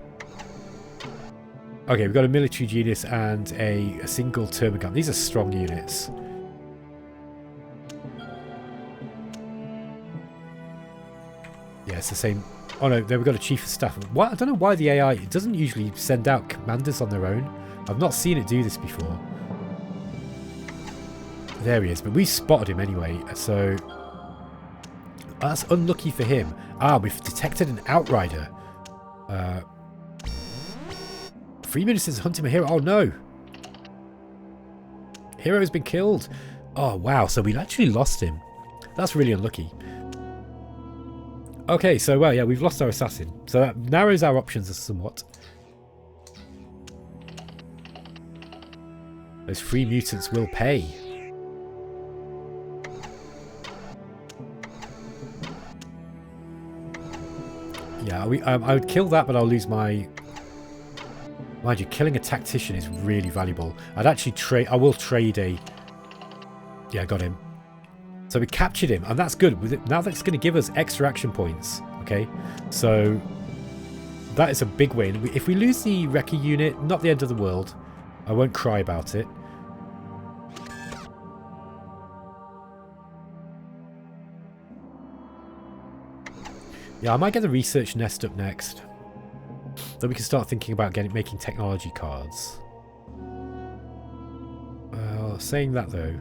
Okay, we've got a military genius and a single termagant. These are strong units. Yeah, it's the same. Oh no, there we've got a chief of staff. What? I don't know why the AI, it doesn't usually send out commanders on their own. I've not seen it do this before. There he is, but we spotted him anyway, so that's unlucky for him. Ah, we've detected an outrider. 3 minutes since hunting a hero. Oh no! Hero has been killed. Oh wow, so we actually lost him. That's really unlucky. Okay, so well, yeah, we've lost our assassin. So that narrows our options somewhat. Those free mutants will pay. Yeah, I would kill that, but I'll lose my... Mind you, killing a tactician is really valuable. I'd actually trade... I will trade a... Yeah, I got him. So we captured him, and that's good. Now that's going to give us extra action points. Okay, so that is a big win. If we lose the Recce unit, not the end of the world. I won't cry about it. Yeah, I might get the research nest up next. Then we can start thinking about making technology cards. Well, saying that though...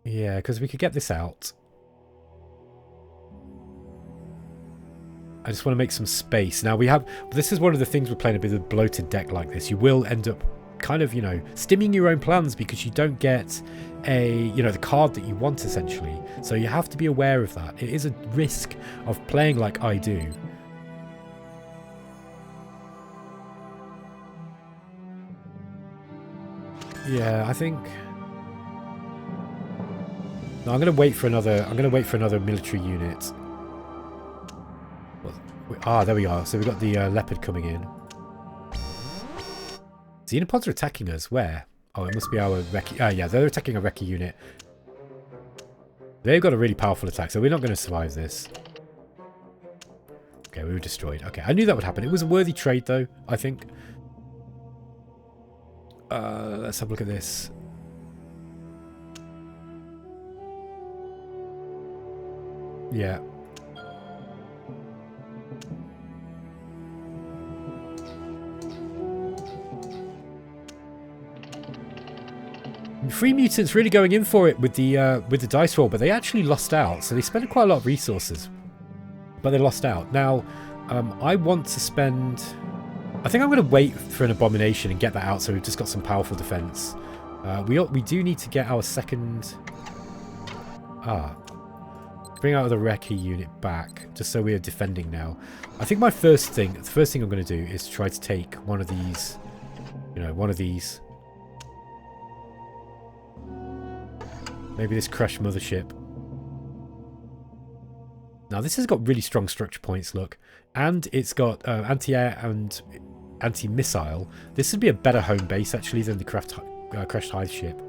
Yeah, because we could get this out. I just want to make some space. Now we have... This is one of the things we're playing a bit of a bloated deck like this. You will end up kind of, you know, stimming your own plans because you don't get a, you know, the card that you want essentially. So you have to be aware of that. It is a risk of playing like I do. Yeah, I think... No, I'm going to wait for another... I'm going to wait for another military unit. Ah, there we are. So we've got the leopard coming in. Xenopods are attacking us. Where? Oh, it must be our Recce... Ah, yeah, they're attacking a Recce unit. They've got a really powerful attack, so we're not going to survive this. Okay, we were destroyed. Okay, I knew that would happen. It was a worthy trade, though, I think. Let's have a look at this. Yeah. Free Mutants really going in for it with the dice roll, but they actually lost out. So they spent quite a lot of resources, but they lost out. Now, I want to spend... I think I'm going to wait for an Abomination and get that out, so we've just got some powerful defense. We do need to get our second... Bring out the Recce unit back, just so we are defending now. I think the first thing I'm going to do is try to take one of these, you know, one of these. Maybe this crushed mothership. Now this has got really strong structure points, look. And it's got anti-air and anti-missile. This would be a better home base, actually, than the crushed hive ship.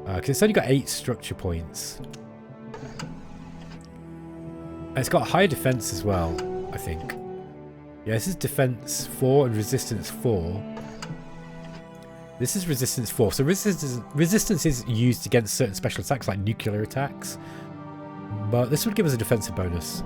Because it's only got 8 structure points. And it's got higher defense as well, I think. Yeah, this is defense 4 and resistance 4. This is resistance 4. So resistance is used against certain special attacks, like nuclear attacks. But this would give us a defensive bonus.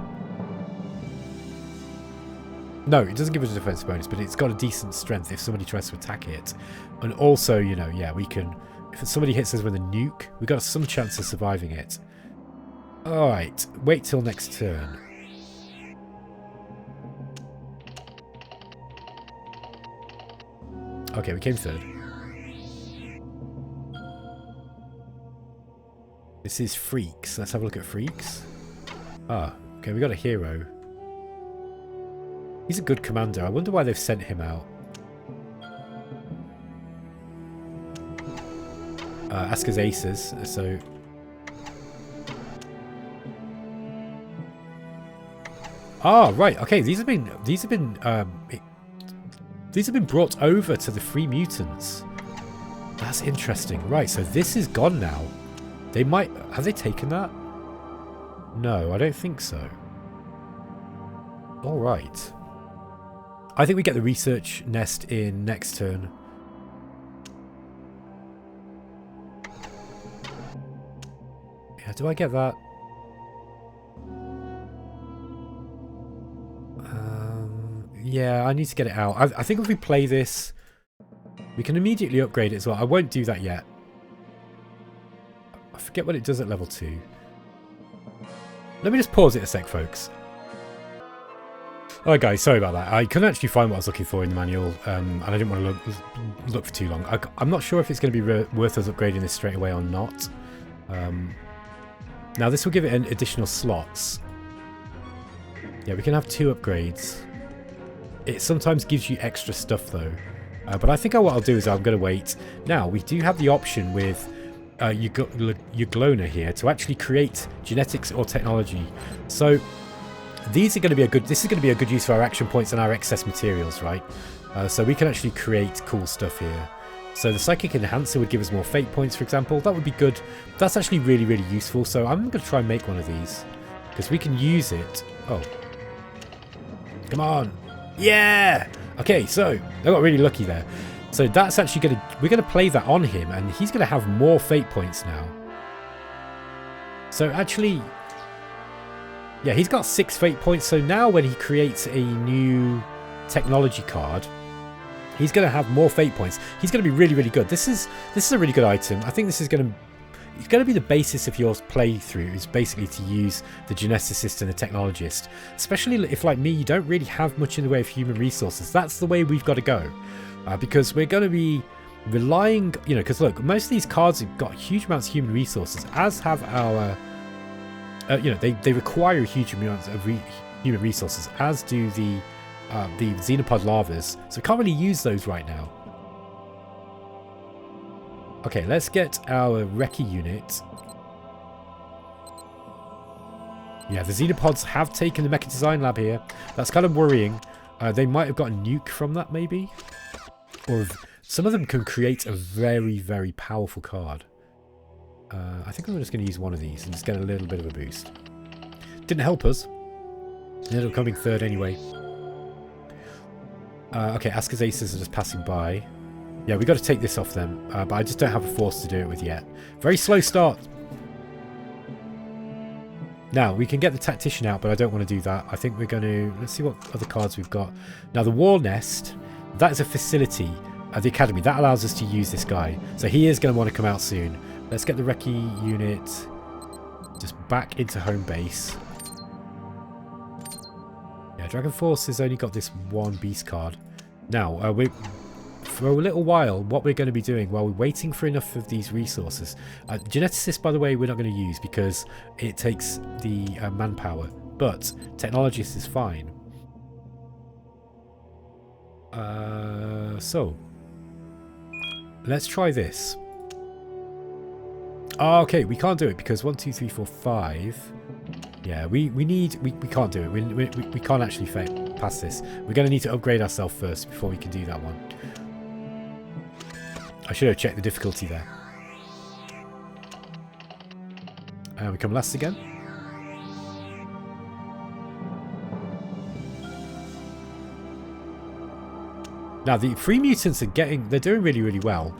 No, it doesn't give us a defensive bonus, but it's got a decent strength if somebody tries to attack it. And also, you know, yeah, we can... If somebody hits us with a nuke, we've got some chance of surviving it. Alright, wait till next turn. Okay, we came third. This is Freaks. Let's have a look at Freaks. Ah, okay, we got a hero. He's a good commander. I wonder why they've sent him out. Aska's aces, so... Ah, right. Okay, these have been brought over to the Free Mutants. That's interesting. Right, so this is gone now. They might... Have they taken that? No, I don't think so. All right. I think we get the research nest in next turn. Yeah, do I get that? Yeah, I need to get it out. I think if we play this, we can immediately upgrade it as well. I won't do that yet. I forget what it does at level 2. Let me just pause it a sec, folks. Alright guys, sorry about that. I couldn't actually find what I was looking for in the manual, and I didn't want to look for too long. I'm not sure if it's going to be worth us upgrading this straight away or not. Now this will give it an additional slots. Yeah, we can have 2 upgrades. It sometimes gives you extra stuff though. But I think what I'll do is I'm going to wait. Now, we do have the option with Uglona here to actually create genetics or technology. So these are going to be a good. This is going to be a good use for our action points and our excess materials, right? So we can actually create cool stuff here. So the psychic enhancer would give us more fate points, for example. That would be good. That's actually really, really useful. So I'm going to try and make one of these because we can use it. Oh, come on! Yeah. Okay, so I got really lucky there. So that's actually we're going to play that on him, and he's going to have more fate points now. So actually, yeah, he's got 6 fate points. So now when he creates a new technology card, he's going to have more fate points. He's going to be really, really good. This is a really good item. I think this is going to be the basis of your playthrough, is basically to use the geneticist and the technologist. Especially if, like me, you don't really have much in the way of human resources. That's the way we've got to go. Because we're going to be relying, because look, most of these cards have got huge amounts of human resources, as have our, they require huge amounts of human resources, as do the Xenopod larvas. So we can't really use those right now. Okay, let's get our Recce unit. Yeah, the Xenopods have taken the Mecha Design Lab here. That's kind of worrying. They might have got a nuke from that, maybe. Or some of them can create a very, very powerful card. I think I'm just going to use one of these and just get a little bit of a boost. Didn't help us. Ended up coming third anyway. Okay, Aska's aces are just passing by. Yeah, we've got to take this off them. But I just don't have a force to do it with yet. Very slow start. Now, we can get the Tactician out, but I don't want to do that. I think we're going to... Let's see what other cards we've got. Now, the War Nest... That is a facility at the academy. That allows us to use this guy. So he is going to want to come out soon. Let's get the Recce unit just back into home base. Yeah, Dragon Force has only got this one beast card. Now, for a little while, what we're going to be doing while we're waiting for enough of these resources... Geneticist, by the way, we're not going to use because it takes the manpower. But Technologist is fine. So let's try this. Oh, okay, we can't do it because 1, 2, 3, 4, 5. Yeah, we can't do it. We can't actually pass this. We're going to need to upgrade ourselves first before we can do that one. I should have checked the difficulty there. And we come last again. Now, the free mutants they're doing really, really well.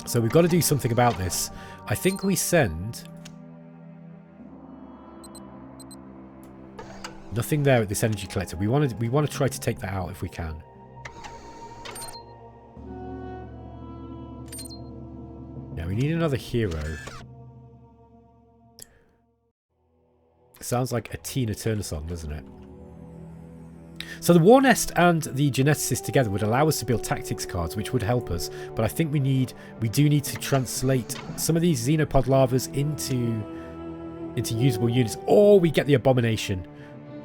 So we've got to do something about this. I think we send... Nothing there at this energy collector. We want to try to take that out if we can. Yeah, we need another hero. Sounds like a Tina Turner song, doesn't it? So the War Nest and the Geneticist together would allow us to build tactics cards, which would help us. But I think we do need to translate some of these Xenopod larvas into usable units, or we get the Abomination.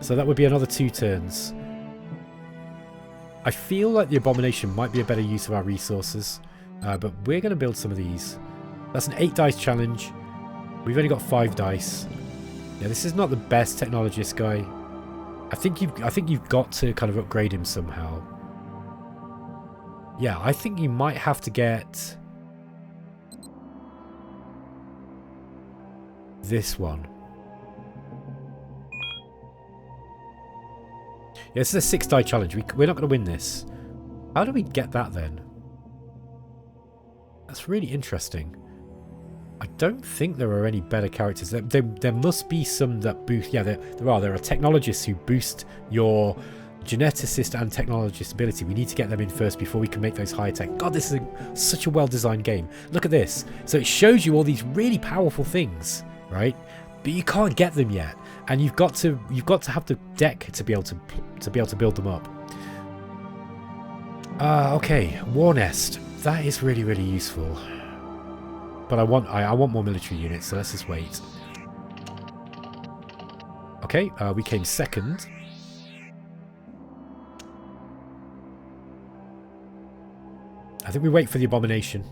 So that would be another 2 turns. I feel like the Abomination might be a better use of our resources, but we're going to build some of these. That's an 8 dice challenge. We've only got 5 dice. Yeah, this is not the best technologist guy. I think you've got to kind of upgrade him somehow. Yeah, I think you might have to get this one. Yeah, this is a 6 die challenge. We're not going to win this. How do we get that then? That's really interesting. I don't think there are any better characters. There must be some that boost... Yeah, there are. There are technologists who boost your geneticist and technologist ability. We need to get them in first before we can make those higher tech. God, this is such a well-designed game. Look at this. So it shows you all these really powerful things, right? But you can't get them yet, and you've got to have the deck to be able to build them up. Okay, War Nest. That is really, really useful. But I want more military units, so let's just wait. Okay, we came second. I think we wait for the Abomination.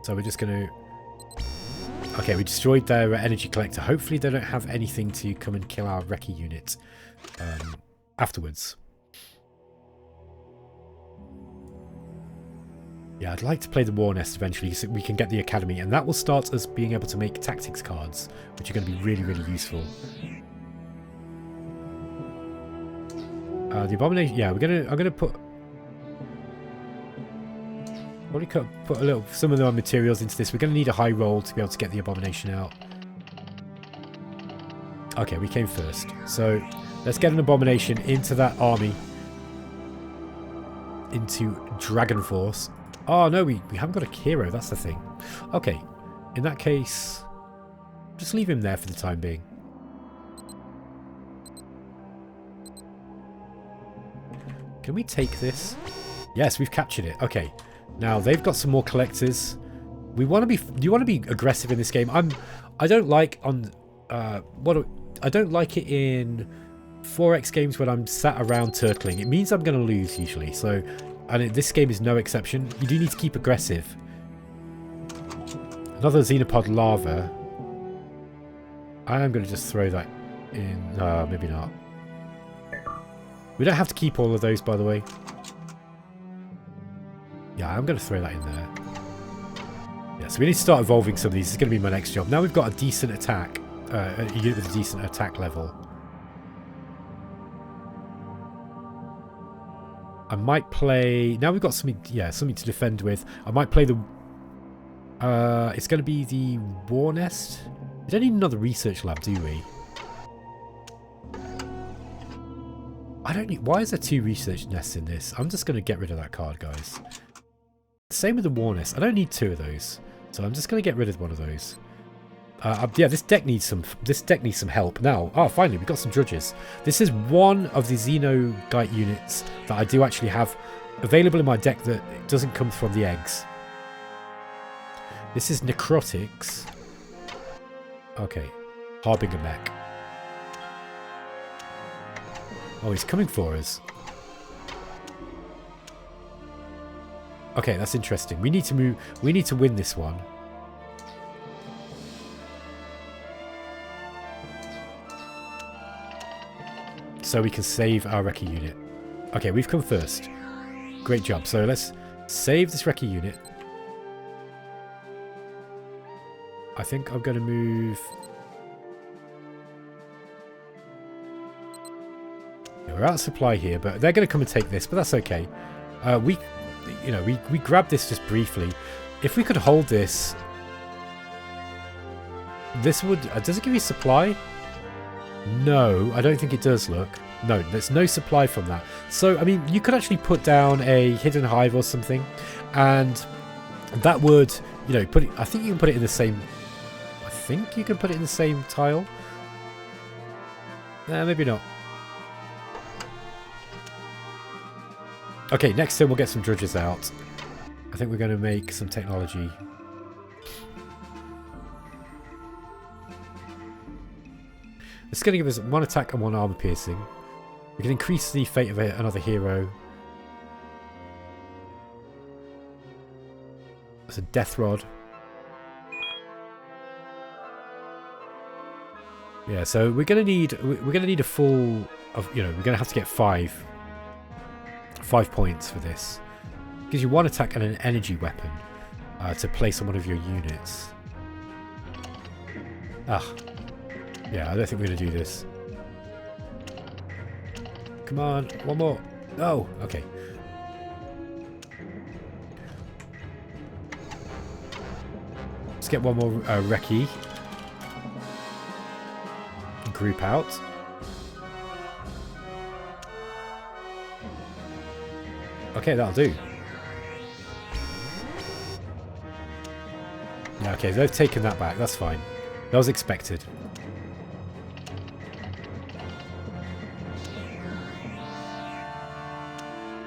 So we're just going to Okay, we destroyed their energy collector. Hopefully they don't have anything to come and kill our recce unit afterwards. Yeah, I'd like to play the War Nest eventually so we can get the Academy, and that will start us being able to make tactics cards, which are going to be really, really useful. The Abomination, yeah, I'm gonna put probably put some of the materials into this. We're gonna need a high roll to be able to get the Abomination out. Okay, we came first, so let's get an Abomination into that army, into Dragon Force. Oh no, we haven't got a hero. That's the thing. Okay, in that case, just leave him there for the time being. Can we take this? Yes, we've captured it. Okay. Now they've got some more collectors. We want to be. Do you want to be aggressive in this game? I don't like on. I don't like it in 4X games when I'm sat around turtling. It means I'm going to lose usually. So, and this game is no exception. You do need to keep aggressive. Another Xenopod larva. I am going to just throw that in. Maybe not. We don't have to keep all of those, by the way. Yeah, I'm going to throw that in there. Yeah, so we need to start evolving some of these. This is going to be my next job. Now we've got a decent attack. A unit with a decent attack level. I might play... Now we've got something, yeah, something to defend with. I might play the... it's going to be the War Nest. We don't need another research lab, do we? I don't need... Why is there 2 research nests in this? I'm just going to get rid of that card, guys. Same with the War Nest. I don't need 2 of those. So I'm just going to get rid of one of those. Yeah, this deck needs some help. Now, finally, we've got some drudges. This is one of the Xenogite units that I do actually have available in my deck that doesn't come from the eggs. This is Necrotics. Okay. Harbinger Mech. Oh, he's coming for us. Okay, that's interesting. We need to move. We need to win this one. So we can save our recce unit. Okay, we've come first. Great job. So let's save this recce unit. I think I'm going to move... We're out of supply here, but they're going to come and take this, but that's okay. We grabbed this just briefly. If we could hold this, this would... does it give you supply? No, I don't think it does, look. No, there's no supply from that. So, I mean, you could actually put down a hidden hive or something, and that would, you know, put it... I think you can put it in the same... I think you can put it in the same tile. Maybe not. Okay, next turn we'll get some drudges out. I think we're going to make some technology. It's going to give us 1 attack and 1 armor piercing. We can increase the fate of another hero. That's a death rod. Yeah, so we're going to need a full of, you know, we're going to have to get 5 points for this. Gives you 1 attack and an energy weapon to place on one of your units. Yeah, I don't think we're going to do this. Come on, 1 more. Oh, okay. Let's get 1 more recce. Group out. Okay, that'll do. Yeah, okay, they've taken that back. That's fine. That was expected.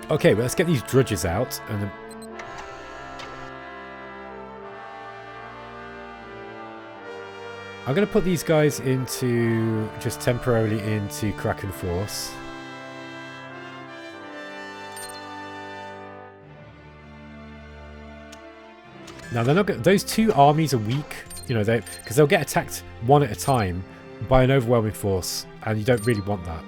Okay, well, let's get these drudges out. And then... I'm going to put these guys into... just temporarily into Kraken Force. Now they're not those two armies are weak, you know, because they'll get attacked one at a time by an overwhelming force, and you don't really want that.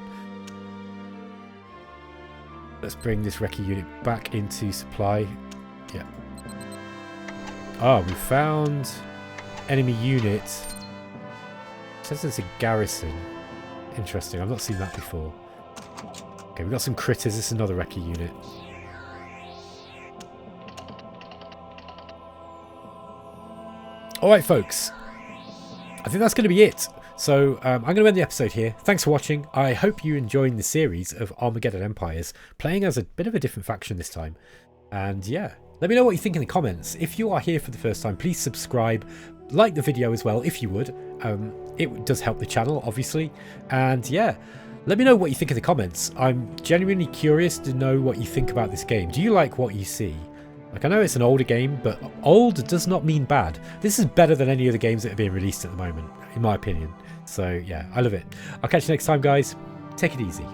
Let's bring this recce unit back into supply. Yeah. Oh, we found enemy unit. It says it's a garrison. Interesting. I've not seen that before. Okay, we've got some critters. This is another recce unit. Alright, folks. I think that's going to be it. So I'm going to end the episode here. Thanks for watching. I hope you're enjoying the series of Armageddon Empires, playing as a bit of a different faction this time. And yeah, let me know what you think in the comments. If you are here for the first time, please subscribe, like the video as well if you would. It does help the channel, obviously. And yeah, let me know what you think in the comments. I'm genuinely curious to know what you think about this game. Do you like what you see? Like, I know it's an older game, but old does not mean bad. This is better than any of the games that are being released at the moment, in my opinion. So yeah, I love it. I'll catch you next time, guys. Take it easy.